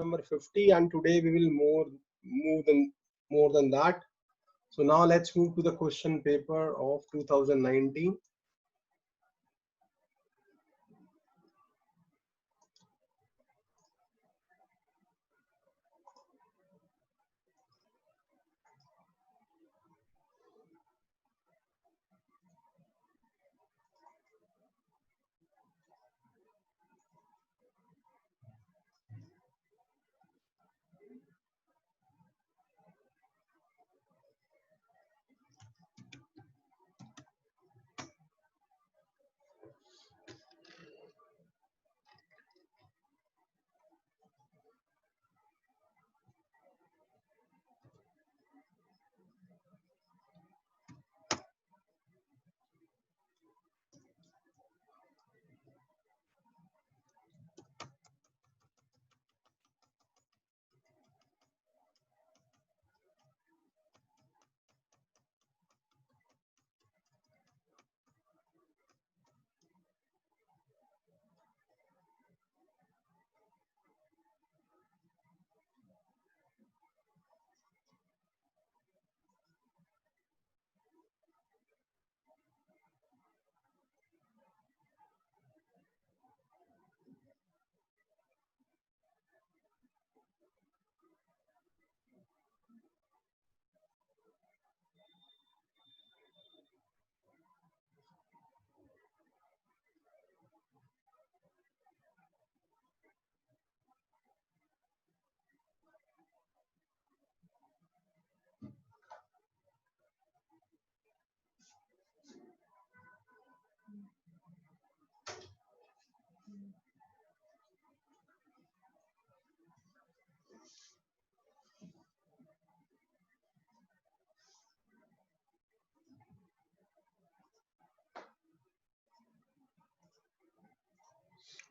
number 50, and today we will more than that. So now let's move to the question paper of 2019.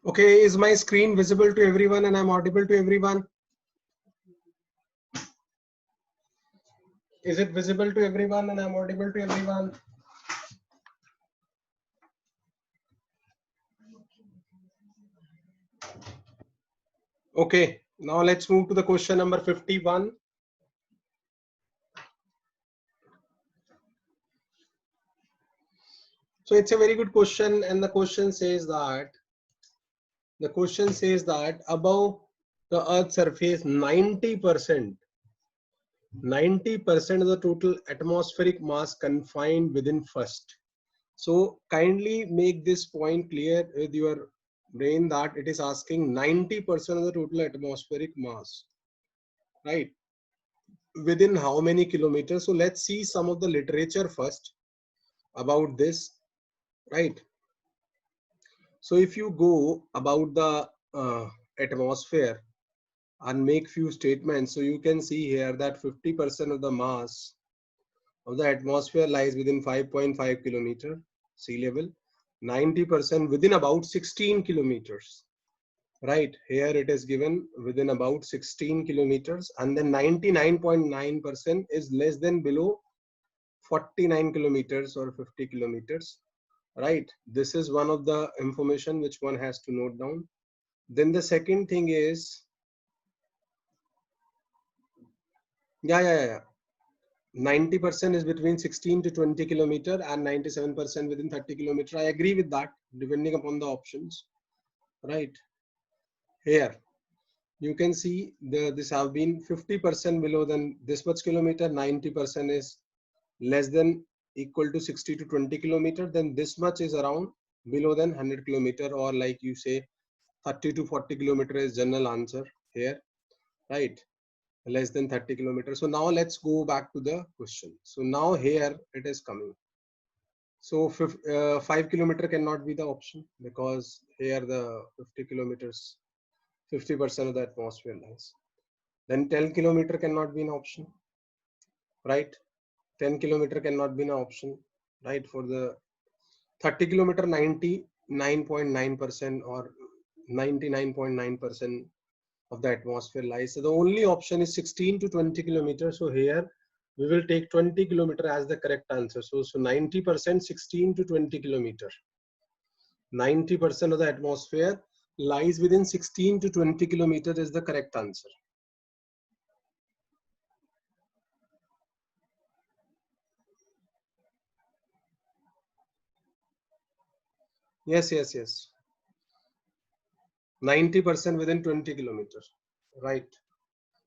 Okay, is my screen visible to everyone and I'm audible to everyone? Is it visible to everyone and I'm audible to everyone? Okay, now let's move to the question number 51. So it's a very good question, and the question says that above the Earth's surface, 90% of the total atmospheric mass confined within first. So kindly make this point clear with your brain that it is asking 90% of the total atmospheric mass, right? Within how many kilometers? So let's see some of the literature first about this, right? So if you go about the atmosphere and make few statements, so you can see here that 50% of the mass of the atmosphere lies within 5.5 kilometer sea level, 90% within about 16 kilometers, right? Here it is given within about 16 kilometers, and then 99.9% is less than below 49 kilometers or 50 kilometers, right? This is one of the information which one has to note down. Then the second thing is, yeah. 90% is between 16 to 20 kilometer and 97% within 30 kilometer. I agree with that, depending upon the options, right? Here you can see this have been 50% below than this much kilometer, 90% is less than equal to 60 to 20 kilometer, then this much is around below than 100 kilometer, or like you say 30 to 40 kilometer is general answer here, right? Less than 30 kilometers. So now let's go back to the question. So now here it is coming. So 5 kilometer cannot be the option, because here the 50 kilometers, 50% of the atmosphere lies. Then 10 kilometer cannot be an option, right? 10 kilometer cannot be an option, right? For the 30 kilometer, 99.9% or 99.9% of the atmosphere lies. So the only option is 16 to 20 kilometers. So here we will take 20 kilometer as the correct answer. So 90%, 16 to 20 kilometer. 90% of the atmosphere Lies within 16 to 20 kilometers is the correct answer. Yes, yes, yes. 90% within 20 kilometers. Right.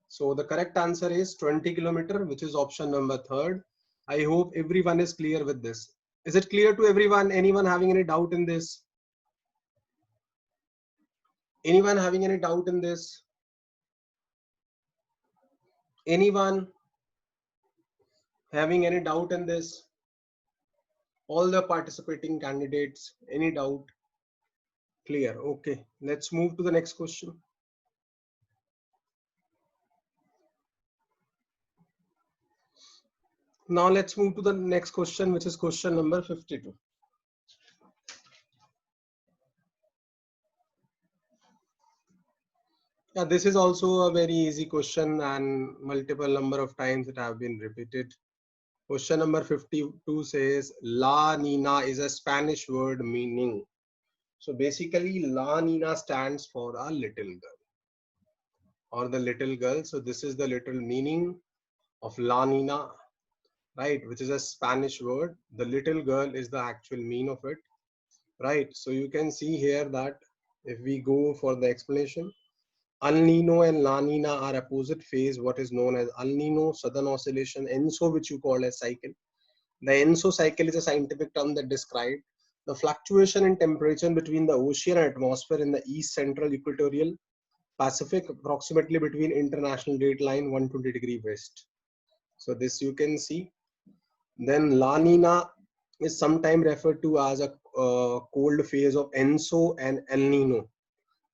So the correct answer is 20 kilometer, which is option number third. I hope everyone is clear with this. Is it clear to everyone? Anyone having any doubt in this? Anyone having any doubt in this? Anyone having any doubt in this? All the participating candidates, any doubt? Clear. Okay. Let's move to the next question. Now let's move to the next question, which is question number 52. Yeah, this is also a very easy question and multiple number of times it have been repeated. Question number 52 says La Nina is a Spanish word meaning. So basically La Nina stands for a little girl or the little girl. So this is the literal meaning of La Nina, right? Which is a Spanish word. The little girl is the actual meaning of it, right? So you can see here that if we go for the explanation, El Nino and La Nina are opposite phase, what is known as El Nino, Southern Oscillation, ENSO, which you call as cycle. The ENSO cycle is a scientific term that describes the fluctuation in temperature between the ocean and atmosphere in the east central equatorial Pacific, approximately between international date line 120° west. So this you can see. Then La Nina is sometimes referred to as a cold phase of ENSO and El Nino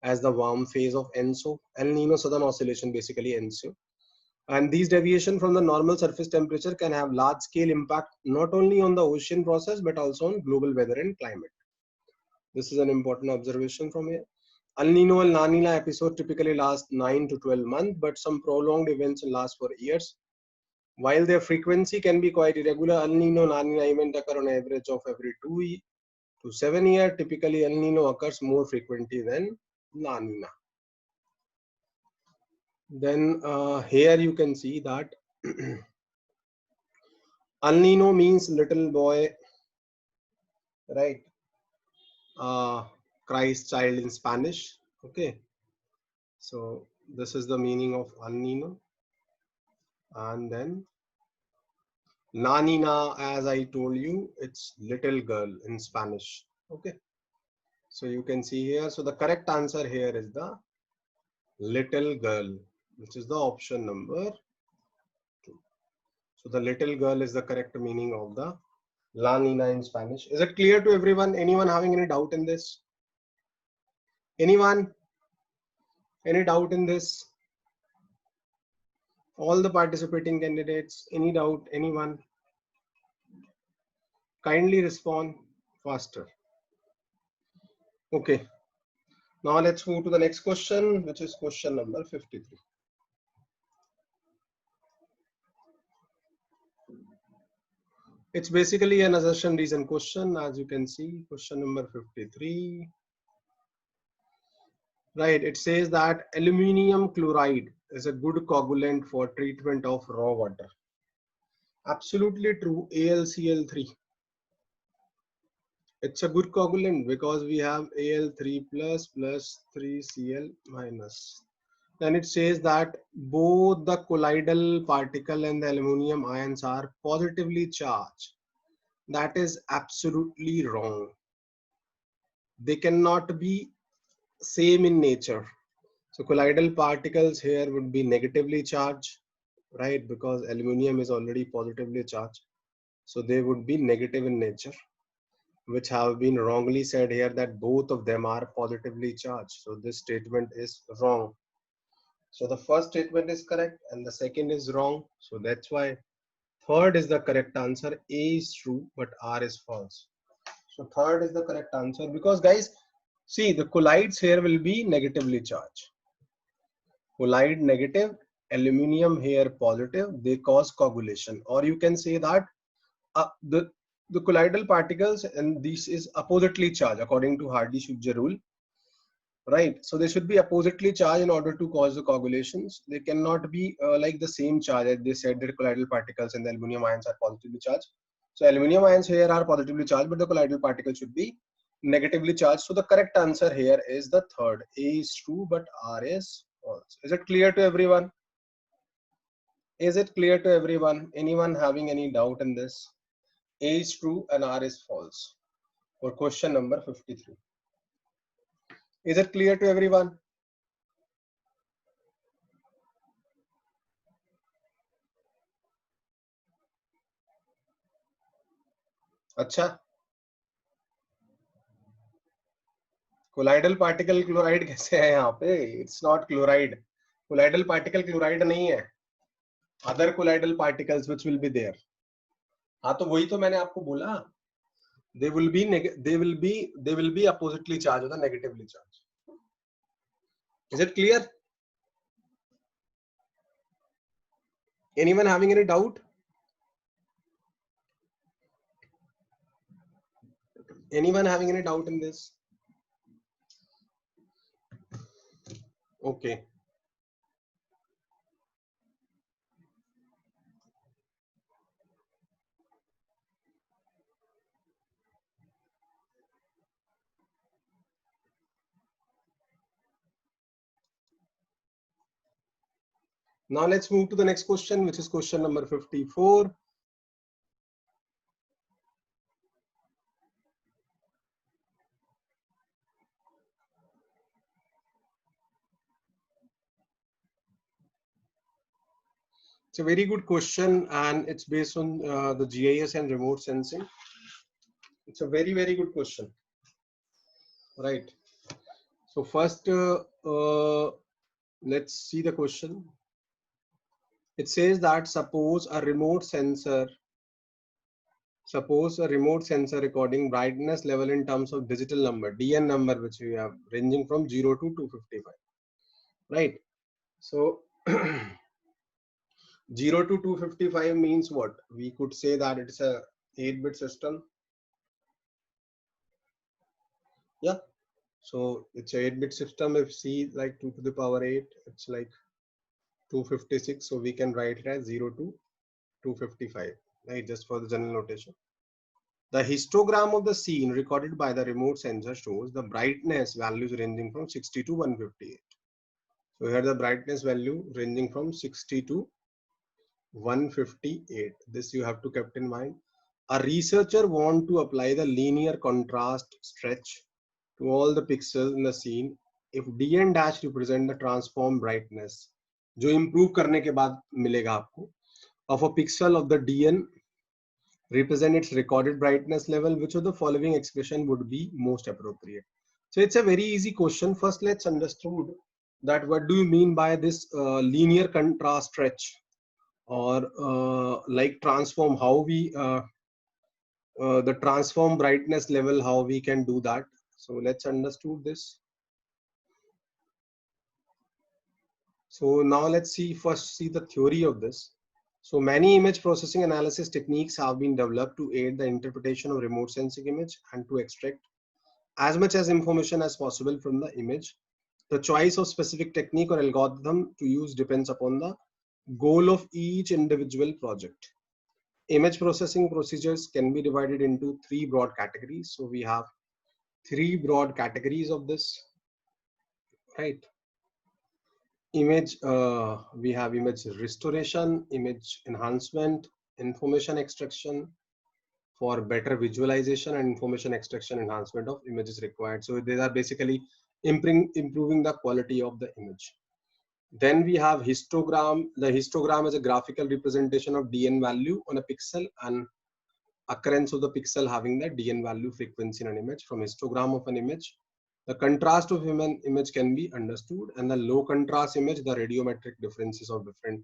as the warm phase of ENSO. El Nino, Southern Oscillation, basically ENSO. And these deviation from the normal surface temperature can have large scale impact not only on the ocean process but also on global weather and climate. This is an important observation from here. El Nino and La Nina episode typically last 9 to 12 months, but some prolonged events last for years. While their frequency can be quite irregular, El Nino and La Nina event occur on average of every 2 to 7 years. Typically, El Nino occurs more frequently than La Nina. Then here you can see that El Nino means little boy, right? Christ child in Spanish. Okay, so this is the meaning of El Nino. And then La Nina, as I told you, it's little girl in Spanish. Okay, so you can see here. So the correct answer here is the little girl, which is the option number 2. So the little girl is the correct meaning of the La Nina in Spanish. Is it clear to everyone? Anyone having any doubt in this? Anyone? Any doubt in this? All the participating candidates, any doubt? Anyone? Kindly respond faster. Okay. Now let's move to the next question, which is question number 53. It's basically an assertion reason question, as you can see, question number 53. Right, it says that aluminum chloride is a good coagulant for treatment of raw water. Absolutely true, AlCl3. It's a good coagulant because we have Al3 plus 3Cl minus. Then it says that both the colloidal particle and the aluminum ions are positively charged. That is absolutely wrong. They cannot be same in nature. So colloidal particles here would be negatively charged, right? Because aluminum is already positively charged. So they would be negative in nature, which have been wrongly said here that both of them are positively charged. So this statement is wrong. So the first statement is correct and the second is wrong. So that's why third is the correct answer. A is true, but R is false. So third is the correct answer because guys, see the colloids here will be negatively charged. Colloid negative, aluminum here positive, they cause coagulation. Or you can say that the colloidal particles, and this is oppositely charged according to Hardy-Schweitzer rule. right? So they should be oppositely charged in order to cause the coagulations. They cannot be like the same charge. As they said that colloidal particles and the aluminum ions are positively charged. So aluminum ions here are positively charged, but the colloidal particles should be negatively charged. So the correct answer here is the third. A is true, but R is false. Is it clear to everyone? Is it clear to everyone? Anyone having any doubt in this? A is true and R is false. For question number 53. Is it clear to everyone? अच्छा, colloidal particle chloride कैसे है यहाँ पे? It's not chloride. Colloidal particle chloride नहीं है. Other colloidal particles which will be there. हाँ, तो वही तो मैंने आपको बोला. they will be they will be oppositely charged or negatively charged. Is it clear? Anyone having any doubt? Anyone having any doubt in this? Okay. Now let's move to the next question, which is question number 54. It's a very good question, and it's based on the GIS and remote sensing. It's a very, very good question. Right. So first, let's see the question. It says that suppose a remote sensor recording brightness level in terms of digital number, DN number, which we have ranging from 0 to 255, right? So 0 to 255 means what? We could say that it's a 8-bit system. Yeah. So it's a 8-bit system. If C like 2 to the power 8, it's like 256. So we can write it as 0 to 255, right? Just for the general notation. The histogram of the scene recorded by the remote sensor shows the brightness values ranging from 60 to 158. So here the brightness value ranging from 60 to 158. This you have to keep in mind. A researcher want to apply the linear contrast stretch to all the pixels in the scene if dn dash represent the transform brightness, जो improve करने के बाद मिलेगा आपको, of a pixel of the dn represent its recorded brightness level, which of the following expression would be most appropriate? So it's a very easy question. First, let's understand that what do you mean by this linear contrast stretch, or like transform, how we the transform brightness level, how we can do that. So let's understand this. So now let's first see the theory of this. So many image processing analysis techniques have been developed to aid the interpretation of remote sensing image and to extract as much as information as possible from the image. The choice of specific technique or algorithm to use depends upon the goal of each individual project. Image processing procedures can be divided into 3 broad categories. So we have 3 broad categories of this, right? Image, we have image restoration, image enhancement, information extraction for better visualization, and information extraction enhancement of images required. So these are basically improving the quality of the image. Then we have histogram. The histogram is a graphical representation of DN value on a pixel and occurrence of the pixel having the DN value frequency in an image. From histogram of an image, the contrast of an image can be understood, and the low contrast image, the radiometric differences of different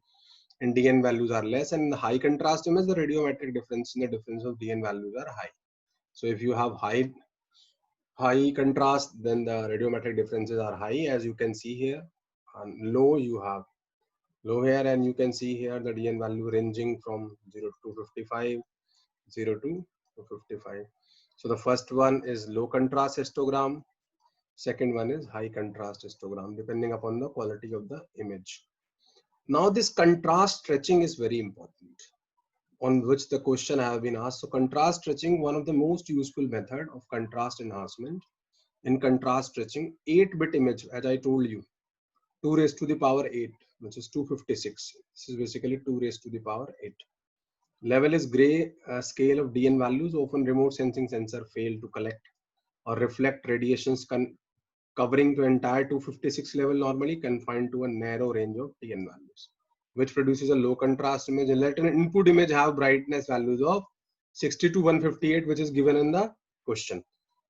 and DN values are less, and in the high contrast image, the radiometric difference in the difference of DN values are high. So if you have high contrast, then the radiometric differences are high, as you can see here. And low, you have low here, and you can see here the DN value ranging from 0 to 55, 0 to 55. So the first one is low contrast histogram. Second one is high contrast histogram, depending upon the quality of the image. Now this contrast stretching is very important, on which the question have been asked. So contrast stretching, one of the most useful method of contrast enhancement. In contrast stretching, 8-bit image, as I told you, 2 raised to the power 8, which is 256. This is basically 2 raised to the power 8. Level is gray scale of DN values. Often remote sensing sensor fail to collect or reflect radiations covering the entire 256 level, normally confined to a narrow range of DN values, which produces a low contrast image. Let an input image have brightness values of 60 to 158, which is given in the question.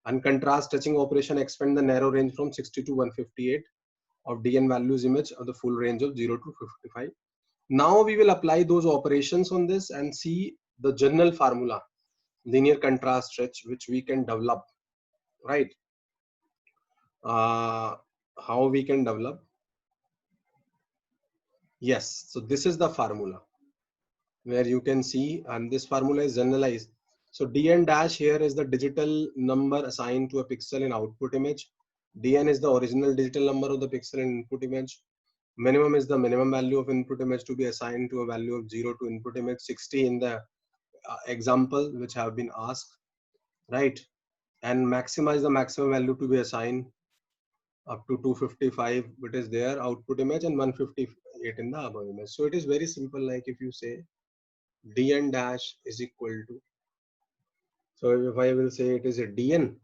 And contrast stretching operation expand the narrow range from 60 to 158 of DN values image of the full range of 0 to 55. Now we will apply those operations on this and see the general formula, linear contrast stretch, which we can develop, right? How we can develop? Yes, so this is the formula where you can see, and this formula is generalized. So dn dash here is the digital number assigned to a pixel in output image. Dn is the original digital number of the pixel in input image. Minimum is the minimum value of input image to be assigned to a value of 0 to input image, 60 in the example which have been asked, right? And maximize the maximum value to be assigned up to 255, it is there output image, and 158 in the above image. So it is very simple, like if you say dn dash is equal to, so if I will say it is a dn,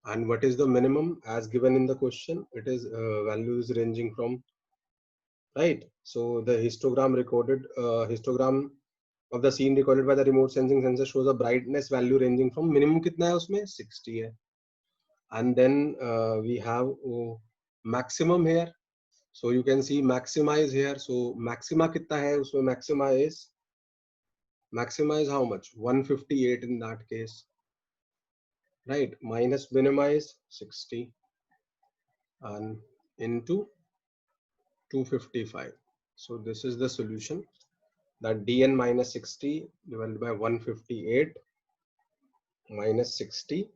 and what is the minimum as given in the question, it is values ranging from, right? So the histogram recorded, histogram of the scene recorded by the remote sensing sensor shows a brightness value ranging from minimum kitna hai usme 60 hai, and then we have maximum here. So you can see maximize here. So maxima kitna hai usme, maxima is how much, 158 in that case, right? Minus minimize 60 and into 255. So this is the solution, that dn minus 60 divided by 158 minus 60,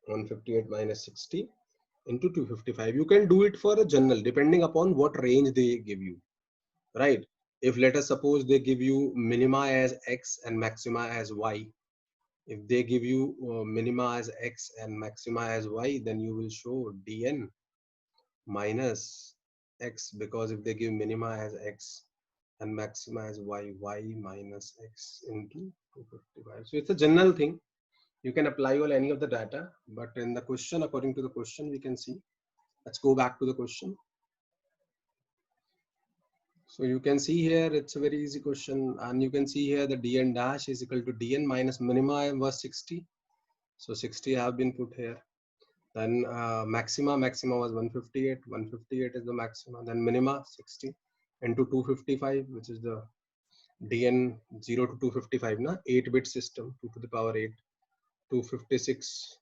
158 minus 60 into 255. You can do it for a general, depending upon what range they give you, right? If let us suppose they give you minima as x and maxima as y, if they give you minima as x and maxima as y, then you will show dn minus x, because if they give minima as x and maxima as y, y minus x into 255. So it's a general thing. You can apply all any of the data, but in the question, according to the question, we can see. Let's go back to the question. So you can see here, it's a very easy question, and you can see here the dn dash is equal to dn minus minima was 60. So 60 have been put here. Then maxima was 158. 158 is the maxima. Then minima 60 into 255, which is the dn 0 to 255, na 8-bit system, 2 to the power 8, 256,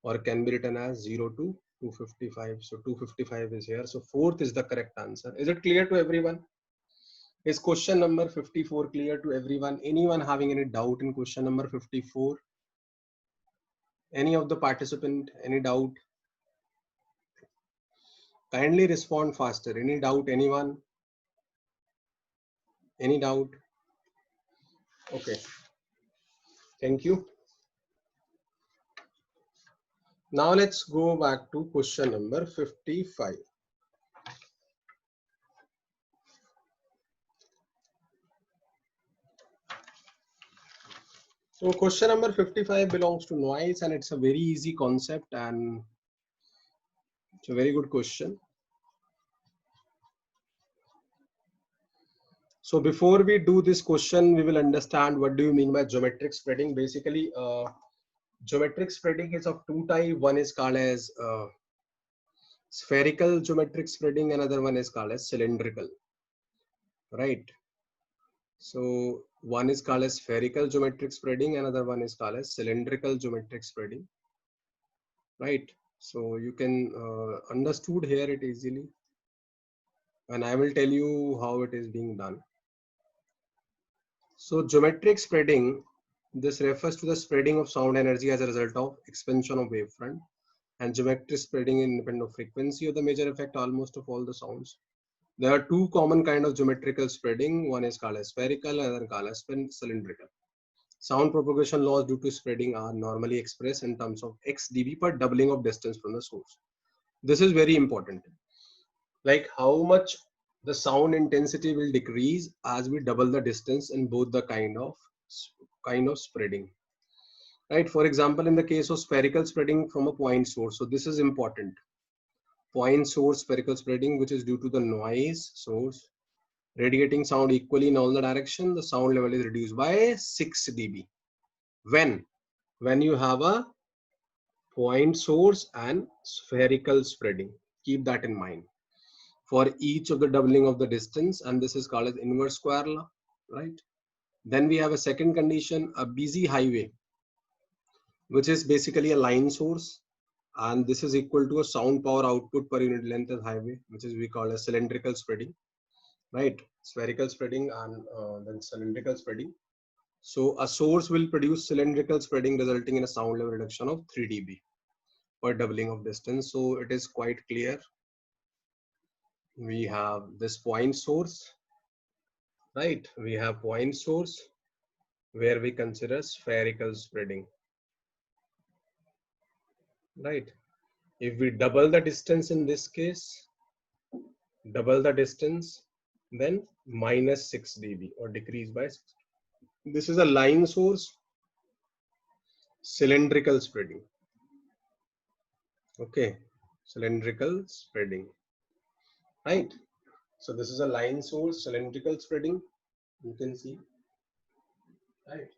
or can be written as 0 to 255. So 255 is here. So fourth is the correct answer. Is it clear to everyone? Is question number 54 clear to everyone? Anyone having any doubt in question number 54? Any of the participant, any doubt? Kindly respond faster. Any doubt, anyone? Any doubt? Okay. Thank you. Now let's go back to question number 55. So question number 55 belongs to noise, and it's a very easy concept, and it's a very good question. So before we do this question, we will understand what do you mean by geometric spreading. Basically, geometric spreading is of two types. One is called as spherical geometric spreading, another one is called as cylindrical, right? So one is called as spherical geometric spreading, another one is called as cylindrical geometric spreading, right? So you can understood here it easily, and I will tell you how it is being done. So geometric spreading, this refers to the spreading of sound energy as a result of expansion of wavefront. and geometry spreading independent of frequency of the major effect almost of all the sounds. There are two common kind of geometrical spreading. One is called as spherical and another called as cylindrical. Sound propagation laws due to spreading are normally expressed in terms of x dB per doubling of distance from the source. This is very important. Like how much the sound intensity will decrease as we double the distance in both the kind of spreading. Right. For example, in the case of spherical spreading from a point source. So this is important. Point source spherical spreading, which is due to the noise source radiating sound equally in all the direction, the sound level is reduced by 6 dB. When you have a point source and spherical spreading, keep that in mind for each of the doubling of the distance, and this is called as inverse square law, right? Then we have a second condition, a busy highway, which is basically a line source, and this is equal to a sound power output per unit length of highway, which is we call as cylindrical spreading, right? Spherical spreading and then cylindrical spreading. So a source will produce cylindrical spreading resulting in a sound level reduction of 3 dB per doubling of distance. So it is quite clear. We have this point source, right? We have point source where we consider spherical spreading, right? If we double the distance in this case, double the distance, then minus 6 dB or decrease by 6. This is a line source, cylindrical spreading. Okay, cylindrical spreading, right? So this is a line source, cylindrical spreading. You can see, right?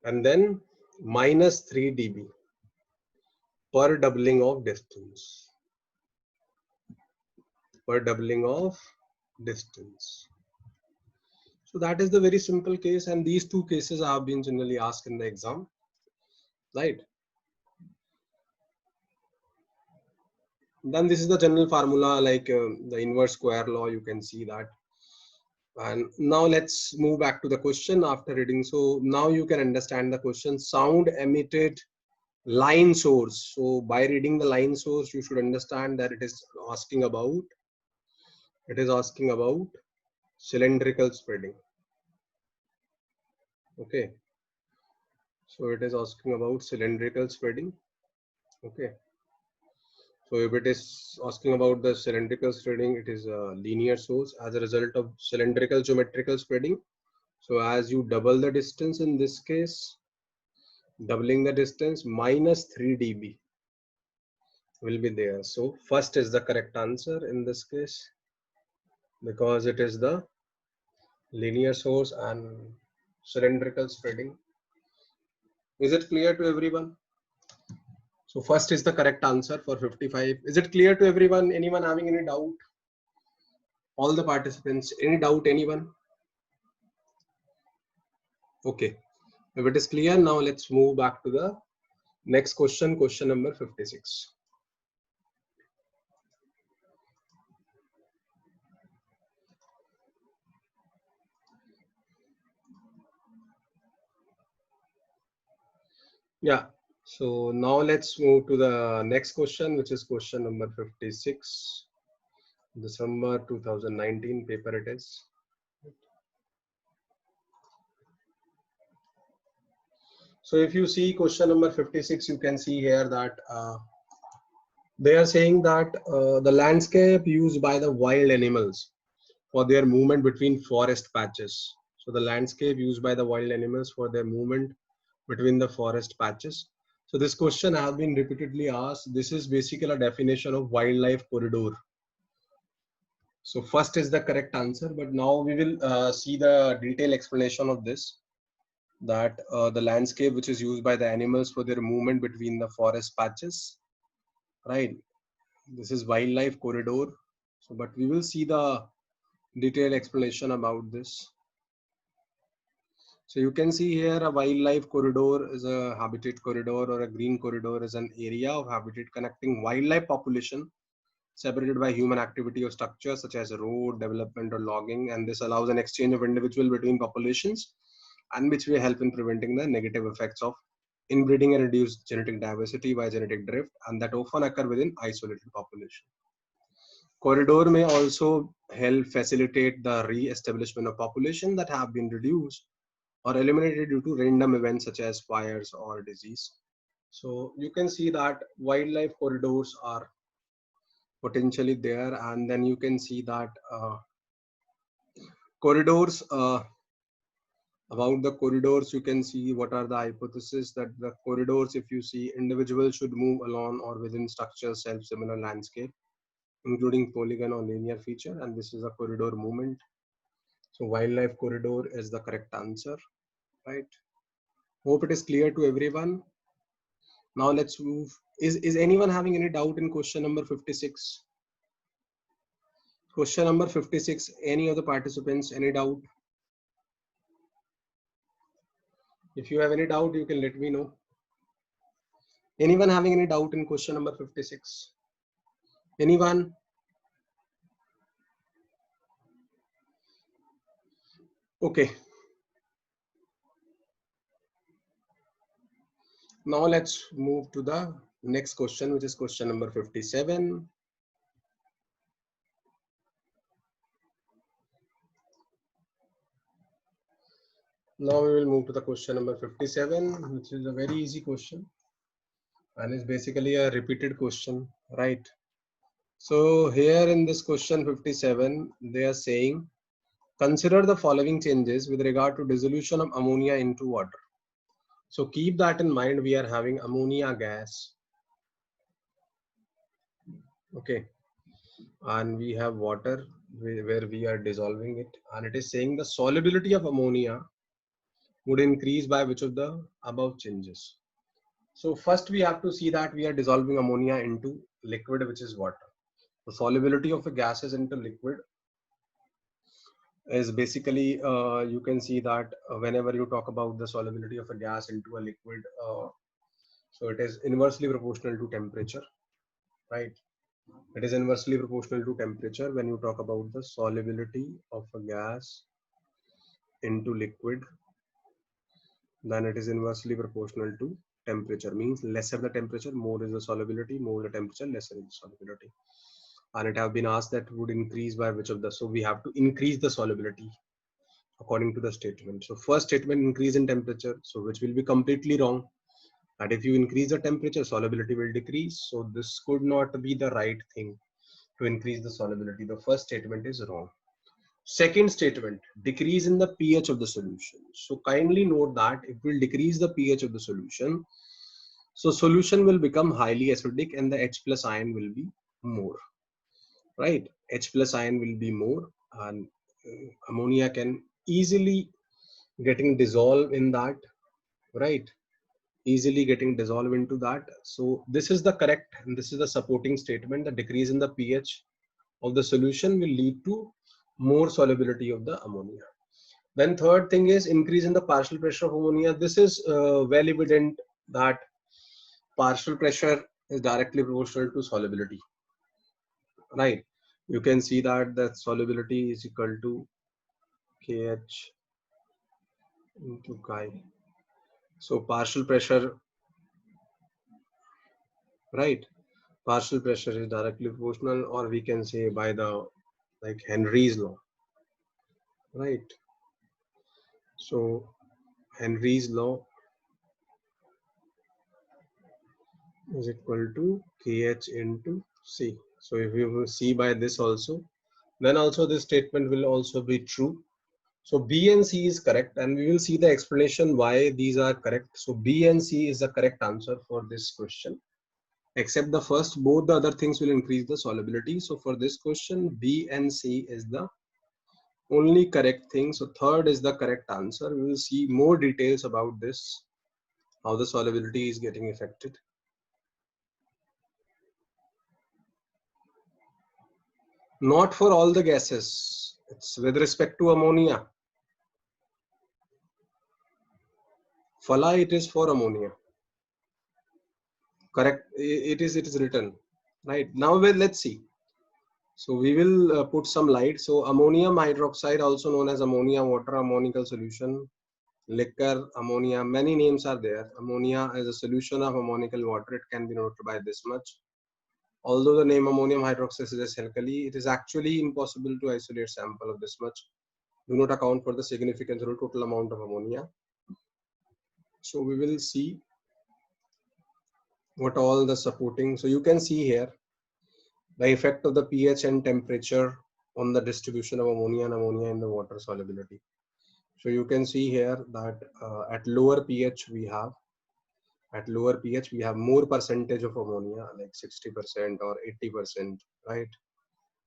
And then minus 3 dB per doubling of distance. Per doubling of distance. So that is the very simple case, and these two cases have been generally asked in the exam, right? Then this is the general formula, like the inverse square law, you can see that. And now let's move back to the question after reading. So now you can understand the question. Sound emitted line source. So by reading the line source, you should understand that it is asking about cylindrical spreading. Okay. So it is asking about cylindrical spreading. Okay. So if it is asking about the cylindrical spreading, it is a linear source as a result of cylindrical geometrical spreading. So as you double the distance in this case, doubling the distance, minus 3 dB will be there. So first is the correct answer in this case, because it is the linear source and cylindrical spreading. Is it clear to everyone? So first is the correct answer for 55. Is it clear to everyone? Anyone having any doubt? All the participants, any doubt, anyone? Okay. If it is clear, now let's move back to the next question, question number 56. Yeah. So now let's move to the next question, which is question number 56. December 2019 paper it is. So if you see question number 56, you can see here that they are saying that the landscape used by the wild animals for their movement between forest patches. So the landscape used by the wild animals for their movement between the forest patches. So this question has been repeatedly asked. This is basically a definition of wildlife corridor. So first is the correct answer, but now we will see the detailed explanation of this. That the landscape which is used by the animals for their movement between the forest patches, right? This is wildlife corridor. So, but we will see the detailed explanation about this. So you can see here a wildlife corridor is a habitat corridor, or a green corridor is an area of habitat connecting wildlife population separated by human activity or structures such as road development or logging, and this allows an exchange of individual between populations and which will help in preventing the negative effects of inbreeding and reduced genetic diversity by genetic drift, and that often occur within isolated population. Corridor may also help facilitate the re-establishment of population that have been reduced or eliminated due to random events such as fires or disease. So you can see that wildlife corridors are potentially there, and then you can see that corridors, about the corridors, you can see what are the hypotheses that the corridors, if you see, individuals should move along or within structures self-similar landscape, including polygon or linear feature, and this is a corridor movement. So wildlife corridor is the correct answer, right? Hope it is clear to everyone. Now let's move. Is anyone having any doubt in question number 56? Question number 56, any of the participants, any doubt? If you have any doubt, you can let me know. Anyone having any doubt in question number 56? Anyone? Okay. Now let's move to the next question, which is question number 57. Now we will move to the question number 57, which is a very easy question and is basically a repeated question, right? So here in this question 57, they are saying, consider the following changes with regard to dissolution of ammonia into water. So keep that in mind. We are having ammonia gas, okay, and we have water where we are dissolving it, and it is saying the solubility of ammonia would increase by which of the above changes. So first we have to see that we are dissolving ammonia into liquid, which is water. The solubility of a gases into liquid is basically, you can see that whenever you talk about the solubility of a gas into a liquid, so it is inversely proportional to temperature, right? It is inversely proportional to temperature when you talk about the solubility of a gas into liquid. Then it is inversely proportional to temperature, means lesser the temperature, more is the solubility, more the temperature, lesser is the solubility. And it have been asked that would increase by which of the, so we have to increase the solubility according to the statement. So first statement, increase in temperature, so which will be completely wrong. And if you increase the temperature, solubility will decrease. So this could not be the right thing to increase the solubility. The first statement is wrong. Second statement, decrease in the pH of the solution. So kindly note that it will decrease the pH of the solution. So solution will become highly acidic and the H plus ion will be more, right? H plus ion will be more, and ammonia can easily getting dissolved in that, right? Easily getting dissolved into that. So this is the correct, and this is the supporting statement. The decrease in the pH of the solution will lead to more solubility of the ammonia. Then third thing is increase in the partial pressure of ammonia. This is well evident that partial pressure is directly proportional to solubility, right? You can see that the solubility is equal to Kh into chi. So partial pressure, right? Partial pressure is directly proportional, or we can say by the like Henry's law, right? So Henry's law is equal to Kh into C. So if you see by this also, then also this statement will also be true. So B and C is correct, and we will see the explanation why these are correct. So B and C is the correct answer for this question. Except the first, both the other things will increase the solubility. So for this question, B and C is the only correct thing. So third is the correct answer. We will see more details about this, how the solubility is getting affected. Not for all the gases. It's with respect to ammonia. Phala, it is for ammonia. Correct. It is written. Right. Now let's see. So we will put some light. So ammonium hydroxide, also known as ammonia water ammoniacal solution, liquor, ammonia, many names are there. Ammonia is a solution of ammonical water. It can be noted by this much. Although the name ammonium hydroxide suggests alkali, it is actually impossible to isolate sample of this much. Do not account for the significance or total amount of ammonia. So we will see what all the supporting. So you can see here the effect of the pH and temperature on the distribution of ammonia and ammonia in the water solubility. So you can see here that at lower pH we have more percentage of ammonia, like 60% or 80%, right?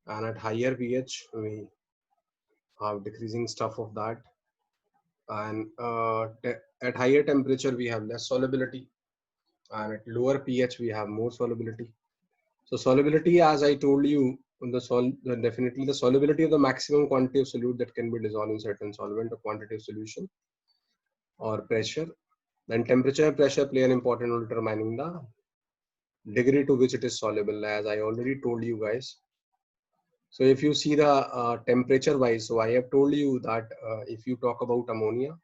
And at higher pH we have decreasing stuff of that, and at higher temperature we have less solubility, and at lower pH we have more solubility. So solubility, as I told you, definitely the solubility of the maximum quantity of solute that can be dissolved in certain solvent or quantity of solution, or pressure. Then temperature and pressure play an important role determining the degree to which it is soluble, as I already told you guys. So if you see the temperature wise, so I have told you that if you talk about ammonia,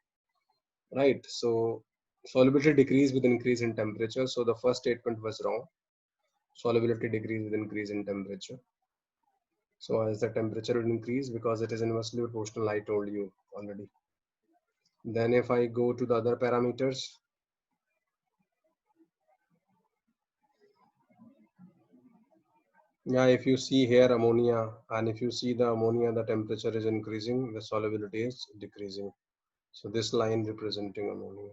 right? So solubility decrease with increase in temperature. So the first statement was wrong. Solubility decrease with increase in temperature. So as the temperature will increase, because it is inversely proportional, I told you already. Then if I go to the other parameters, yeah, if you see here ammonia, and if you see the ammonia, the temperature is increasing, the solubility is decreasing. So this line representing ammonia.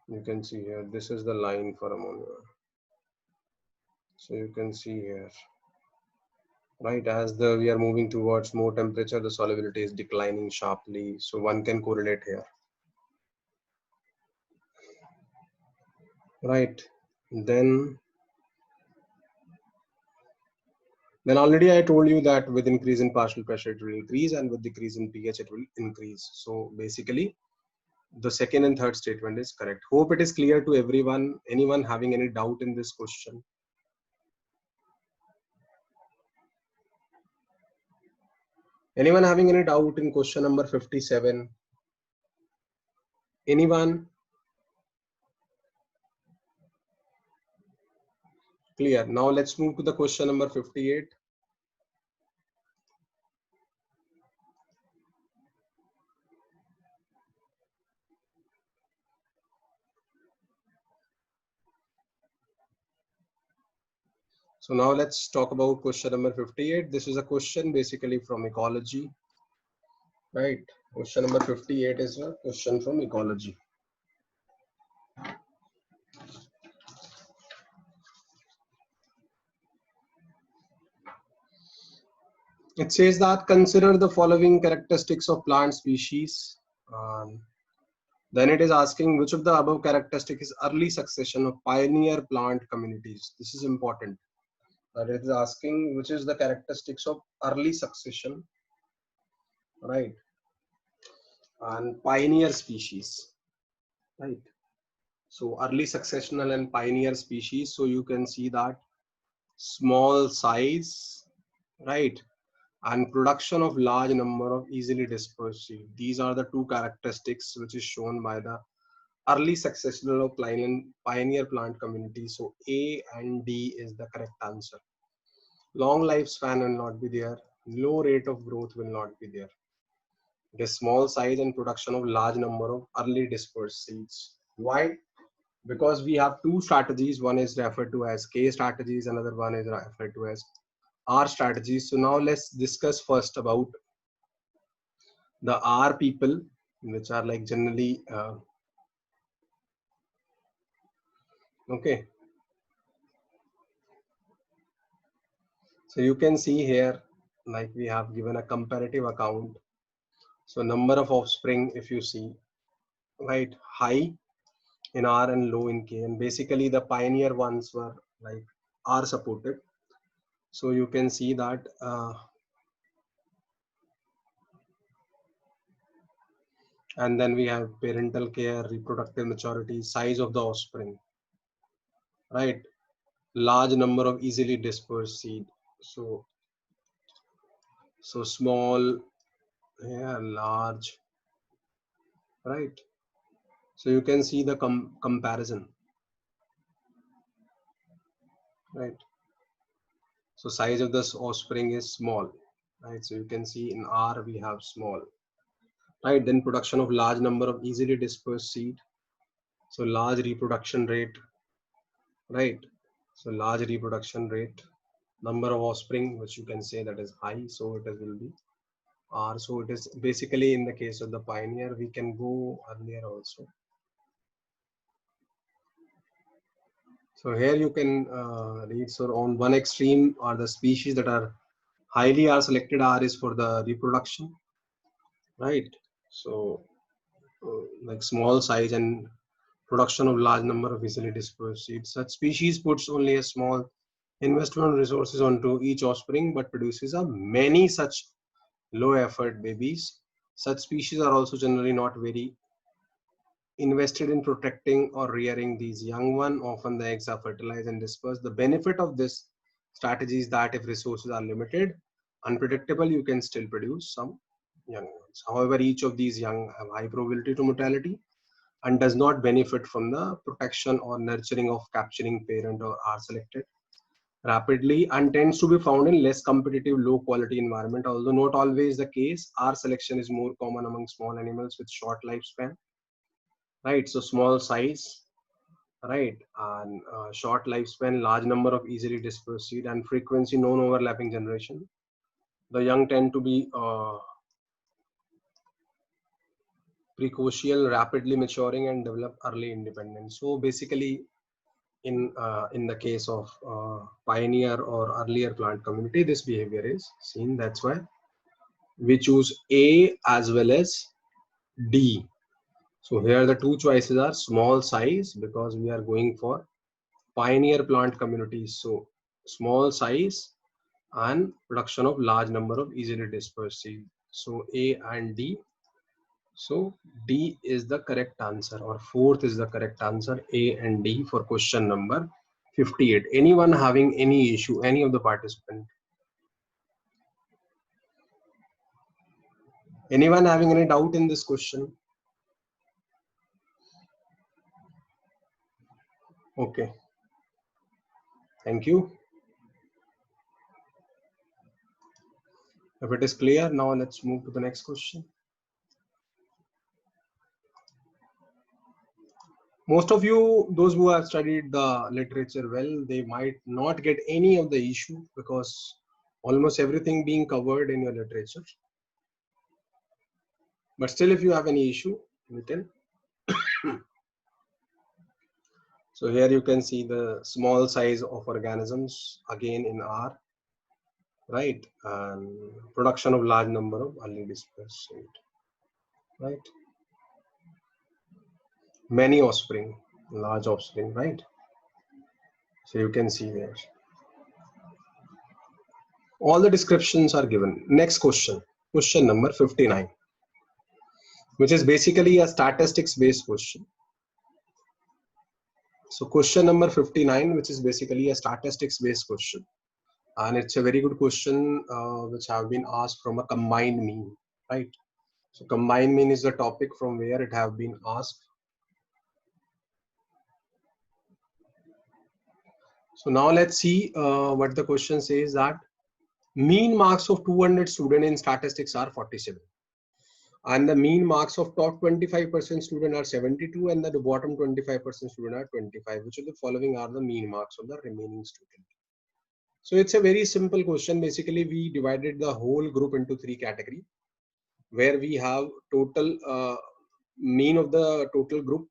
You can see here, this is the line for ammonia. So you can see here, right, as we are moving towards more temperature, the solubility is declining sharply. So one can correlate here, right? Then already I told you that with increase in partial pressure it will increase, and with decrease in pH it will increase. So basically the second and third statement is correct. Hope it is clear to everyone. Anyone having any doubt in this question? Anyone having any doubt in question number 57? Anyone? Clear. Now let's move to the question number 58. So now let's talk about question number 58. This is a question basically from ecology, right? Question number 58 is a question from ecology. It says that consider the following characteristics of plant species. Then it is asking which of the above characteristic is early succession of pioneer plant communities. This is important. That it is asking which is the characteristics of early succession, right? And pioneer species, right? So early successional and pioneer species. So you can see that small size, right? And production of large number of easily dispersed seed. These are the two characteristics which is shown by the early successional of pioneer plant community. So A and D is the correct answer. Long lifespan will not be there. Low rate of growth will not be there. The small size and production of large number of early dispersed seeds. Why? Because we have two strategies. One is referred to as K strategies, another one is referred to as R strategies. So now let's discuss first about the R people, which are like generally okay. So you can see here, like we have given a comparative account. So number of offspring, if you see, right, high in R and low in K, and basically the pioneer ones were like R supported. So you can see that and then we have parental care, reproductive maturity, size of the offspring, right, large number of easily dispersed seed. So small, yeah, large, right? So you can see the comparison, right? So size of this offspring is small, right? So you can see in R we have small, right? Then production of large number of easily dispersed seed. So large reproduction rate, right? So large reproduction rate, number of offspring, which you can say that is high. So it is will be R. So it is basically in the case of the pioneer, we can go earlier also. So here you can read. So on one extreme are the species that are highly R selected. R is for the reproduction, right? So like small size and production of large number of easily dispersed seeds. Such species puts only a small investment resources onto each offspring, but produces a many such low effort babies. Such species are also generally not very invested in protecting or rearing these young ones. Often the eggs are fertilized and dispersed. The benefit of this strategy is that if resources are limited, unpredictable, you can still produce some young ones. However, each of these young have high probability to mortality and does not benefit from the protection or nurturing of capturing parent or are selected rapidly and tends to be found in less competitive, low quality environment. Although not always the case, R selection is more common among small animals with short lifespan, right? So small size, right, and short lifespan, large number of easily dispersed seed, and frequency non-overlapping generation. The young tend to be precocial, rapidly maturing, and develop early independence. So basically, in the case of pioneer or earlier plant community, this behavior is seen. That's why we choose A as well as D. So here the two choices are small size because we are going for pioneer plant communities. So small size and production of large number of easily dispersed seed. So A and D. So D is the correct answer, or fourth is the correct answer, A and D for question number 58. Anyone having any issue, any of the participant? Anyone having any doubt in this question? Okay. Thank you. If it is clear, now let's move to the next question. Most of you, those who have studied the literature well, they might not get any of the issue because almost everything being covered in your literature. But still, if you have any issue, we can. So here you can see the small size of organisms again in R, right? And production of large number of early dispersed seed, right? Many offspring, large offspring, right? So you can see there. All the descriptions are given. Next question, question number 59, which is basically a statistics based question. So question number 59, which is basically a statistics based question. And it's a very good question which have been asked from a combined mean, right? So combined mean is the topic from where it have been asked. So now let's see what the question says, that mean marks of 200 students in statistics are 47. And the mean marks of top 25% student are 72 and the bottom 25% student are 25. Which of the following are the mean marks of the remaining student? So it's a very simple question. Basically, we divided the whole group into three categories, where we have total mean of the total group,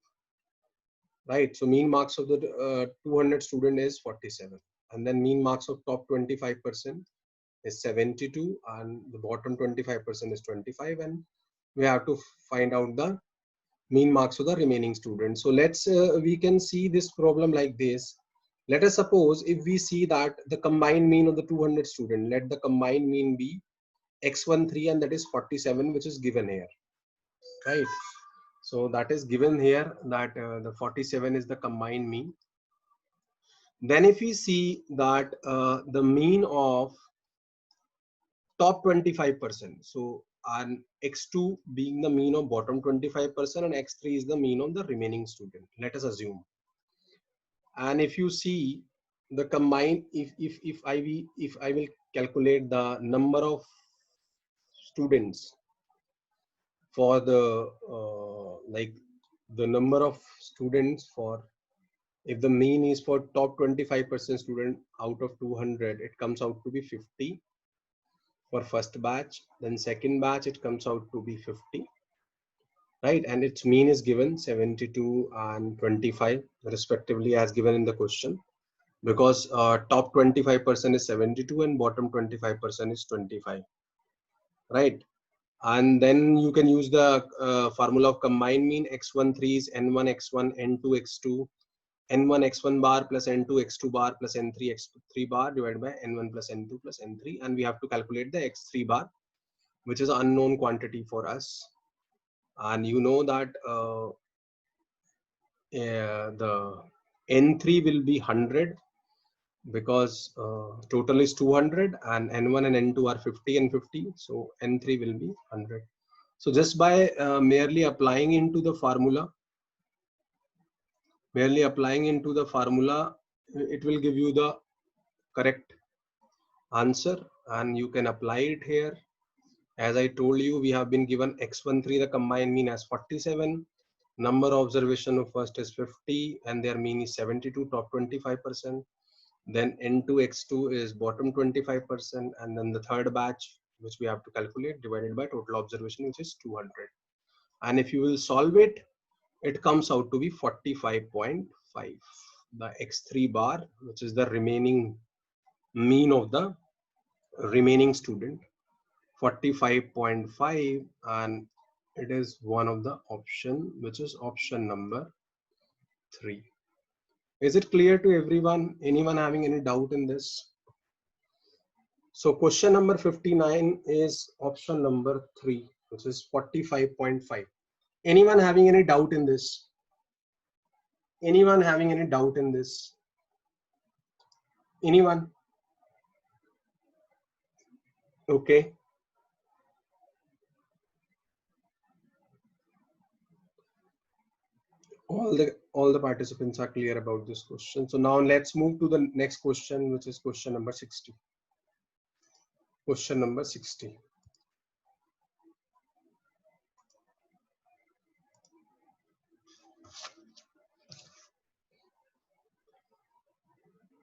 right? So mean marks of the 200 student is 47, and then mean marks of top 25% is 72, and the bottom 25% is 25, and we have to find out the mean marks of the remaining students. So let's we can see this problem like this. Let us suppose if we see that the combined mean of the 200 student, let the combined mean be x13, and that is 47, which is given here, right? So that is given here, that the 47 is the combined mean. Then if we see that the mean of top 25%, so and x2 being the mean of bottom 25% and x3 is the mean of the remaining student, let us assume. And if you see the combined, if I will calculate the number of students for the like the number of students for, if the mean is for top 25% student out of 200, it comes out to be 50 for first batch. Then second batch, it comes out to be 50, right? And its mean is given 72 and 25 respectively as given in the question, because top 25% is 72 and bottom 25% is 25, right? And then you can use the formula of combined mean. X13 is n1 x1 n2 x2, n1 x1 bar plus n2 x2 bar plus n3 x3 bar divided by n1 plus n2 plus n3, and we have to calculate the x3 bar, which is an unknown quantity for us. And you know that the n3 will be 100, because total is 200 and n1 and n2 are 50 and 50, so n3 will be 100. So just by merely applying into the formula, it will give you the correct answer, and you can apply it here. As I told you, we have been given x13, the combined mean as 47, number of observation of first is 50 and their mean is 72, top 25%. Then n2 x2 is bottom 25%, and then the third batch which we have to calculate divided by total observation, which is 200. And if you will solve it, it comes out to be 45.5. The x3 bar, which is the remaining mean of the remaining student, 45.5, and it is one of the option, which is option number 3. Is it clear to everyone? Anyone having any doubt in this? So question number 59 is option number 3, which is 45.5. Anyone having any doubt in this? Anyone having any doubt in this? Anyone? Okay. All the participants are clear about this question. So now let's move to the next question, which is question number 60. Question number 60.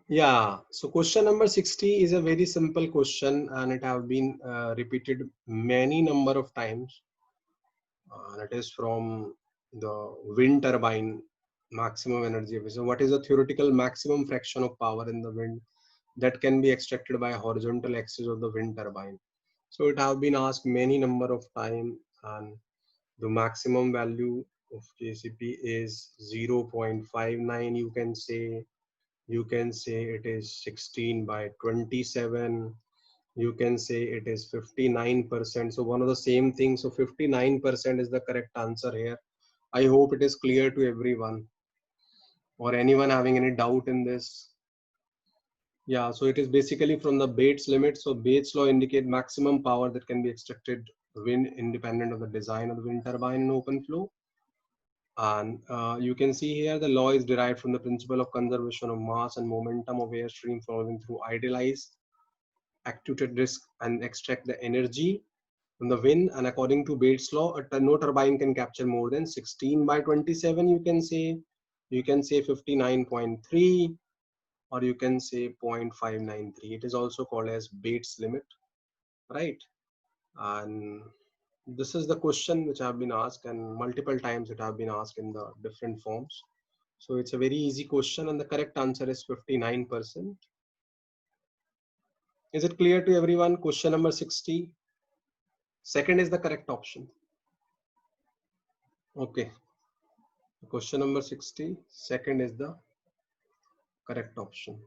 Yeah, so question number 60 is a very simple question, and it have been repeated many number of times. It is from the wind turbine maximum energy efficiency. What is the theoretical maximum fraction of power in the wind that can be extracted by horizontal axis of the wind turbine? So it have been asked many number of time, and the maximum value of KCP is 0.59. You can say it is 16 by 27. You can say it is 59%. So one of the same thing. So 59% is the correct answer here. I hope it is clear to everyone, or anyone having any doubt in this. Yeah, so it is basically from the Bates limit. So Bates law indicate maximum power that can be extracted wind independent of the design of the wind turbine in open flow. And you can see here the law is derived from the principle of conservation of mass and momentum of airstream flowing through idealized actuated disk and extract the energy from the wind. And according to Bates law, no turbine can capture more than 16 by 27. You can say 59.3, or you can say 0.593. It is also called as Bates limit, right? And this is the question which have been asked, and multiple times it have been asked in the different forms. So it's a very easy question, and the correct answer is 59%. Is it clear to everyone? Question number 60. Second is the correct option. Okay. Question number 60. Second is the correct option.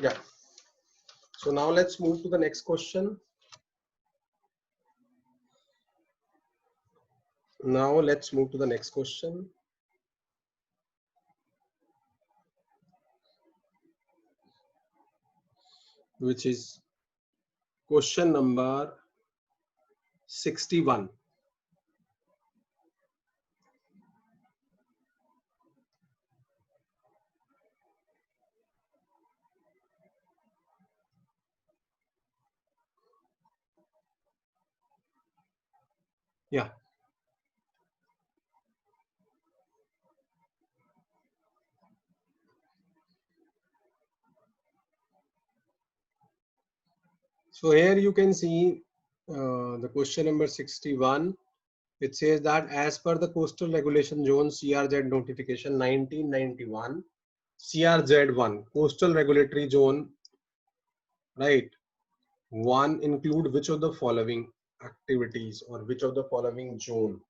Yeah. So now let's move to the next question. Now let's move to the next question. which is question number 61. Yeah. So here you can see the question number 61. It says that as per the Coastal Regulation Zone CRZ notification 1991, CRZ1, Coastal Regulatory Zone, right? One, include which of the following activities or which of the following zone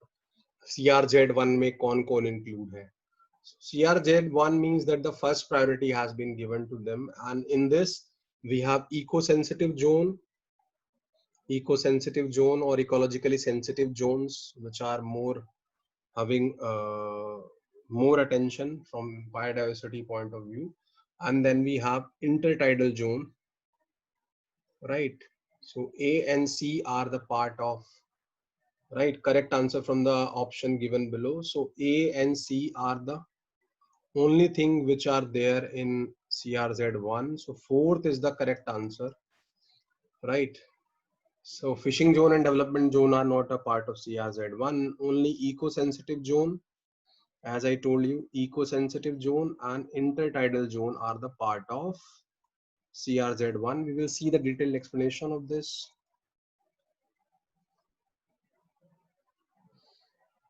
CRZ1 में कौन कौन include है? CRZ1 means that the first priority has been given to them, and in this we have eco-sensitive zone or ecologically sensitive zones, which are more having more attention from biodiversity point of view. And then we have intertidal zone, right? So A and C are the part of, right? Correct answer from the option given below. So A and C are the only thing which are there in CRZ1. So fourth is the correct answer, right? So fishing zone and development zone are not a part of CRZ1. Only eco-sensitive zone, as I told you, eco-sensitive zone and intertidal zone are the part of CRZ1. We will see the detailed explanation of this.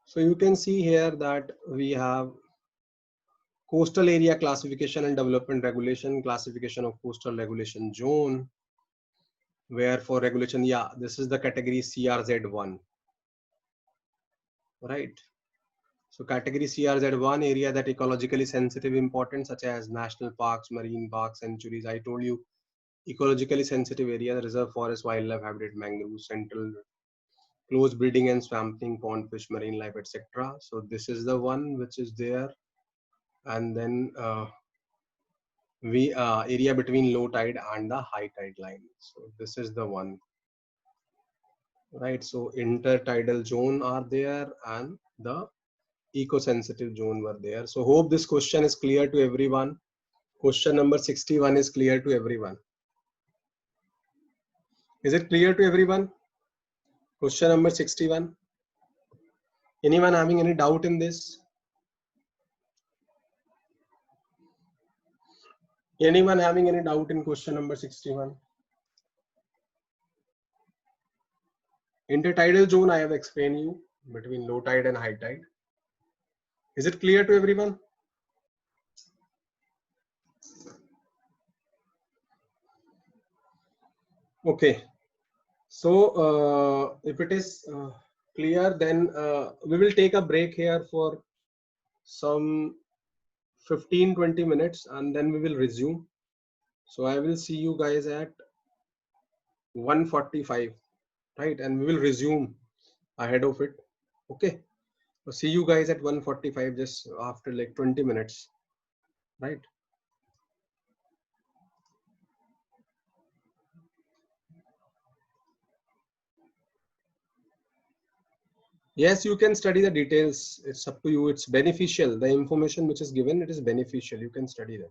So you can see here that we have coastal area classification and development regulation, classification of coastal regulation zone, where for regulation, yeah, this is the category CRZ1, right? So category CRZ1, area that ecologically sensitive importance, such as national parks, marine parks, sanctuaries. I told you, ecologically sensitive area, reserve forest, wildlife habitat, mangroves, central closed breeding and swamping, pond fish, marine life, etc. So this is the one which is there. And then we area between low tide and the high tide line. So this is the one, right? So intertidal zone are there and the eco-sensitive zone were there. So hope this question is clear to everyone. Question number 61 is clear to everyone. Is it clear to everyone? Question number 61. Anyone having any doubt in this? Anyone having any doubt in question number 61? Intertidal zone I have explained you, between low tide and high tide. Is it clear to everyone? Okay. So if it is clear, then we will take a break here for some 15-20 minutes and then we will resume. So I will see you guys at 1:45, right? And we will resume ahead of it. Okay. So see you guys at 1:45, just after like 20 minutes, right? Yes, you can study the details. It's up to you. It's beneficial. The information which is given, it is beneficial. You can study them.